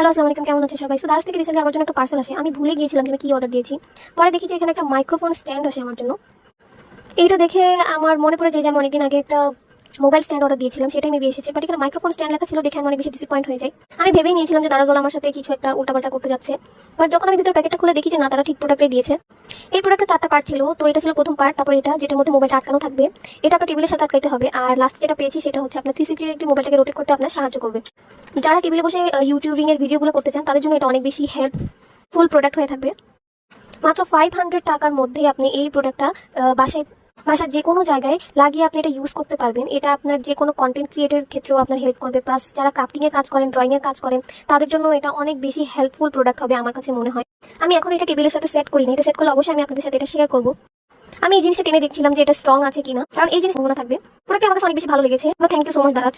Hello, আসসালামু আলাইকুম। কেমন আছেন সবাই? দারাজ থেকে রিসেন্টলি আমার জন্য একটা পার্সেল আসে। আমি ভুলে গিয়েছিলাম যে আমি কি অর্ডার দিয়েছি। পরে দেখি যে এখানে একটা মাইক্রোফোন স্ট্যান্ড আসে আমার জন্য। এইটা দেখে আমার মনে পড়ে যায় যে আমি অনেকদিন আগে একটা মোবাইল স্ট্যান্ড অর্ডার দিয়েছিলাম, সেটাই মেবি এসেছে। বাট এখানে মাইক্রোফোন স্ট্যান্ড লেখা ছিল দেখে আমি অনেক বেশি ডিসঅ্যাপয়েন্ট হয়ে যাই। আমি ভেবেই নিয়েছিলাম যে দারাজওয়ালা আমার সাথে কিছু একটা উল্টাপাল্টা করতে যাচ্ছে। বাট যখন আমি ভিতর প্যাকেটটা খুলে দেখি যে না, তারা ঠিক প্রোডাক্টই দিয়েছে। এই প্রোডাক্টের 4টা পার্ট ছিল। তো এটা ছিল প্রথম পার্ট, তারপর এটা যেটার মধ্যে মোবাইলটা আটকানো থাকবে, এটা আপনার টেবিলের সাথে আটকাইতে হবে। আর লাস্ট যেটা পেয়েছি সেটা হচ্ছে আপনার 360 ডিগ্রি মোবাইলটাকে রোটেট করতে আপনার সাহায্য করবে। যারা টেবিলে বসে ইউটিউবিং এর ভিডিওগুলো করতে চান তাদের জন্য এটা অনেক বেশি হেল্পফুল প্রোডাক্ট হয়ে থাকবে। মাত্র 500 টাকার মধ্যে আপনি এই প্রোডাক্টটা বাসার যে কোনো জায়গায় লাগিয়ে আপনি এটা ইউজ করতে পারবেন। এটা আপনার যে কোনো কন্টেন্ট ক্রিয়েটের ক্ষেত্রেও আপনার হেল্প করবে। প্লাস যারা ক্রাফটিংয়ের কাজ করেন, ড্রয়িংয়ের কাজ করেন, তাদের জন্য এটা অনেক বেশি হেল্পফুল প্রোডাক্ট হবে আমার কাছে মনে হয়। আমি এখন এটা টেবিলের সাথে সেট করিনি, এটা সেট করলে অবশ্যই আমি আপনাদের সাথে এটা শেয়ার করবো। আমি এই জিনিসটা টেনে দেখছিলাম যে এটা স্ট্রং আছে কিনা, কারণ এই জিনিস ভাবনা থাকবে। প্রোডাক্টটা আমার কাছে অনেক বেশি ভালো লেগেছে। Thank you so much Daraz.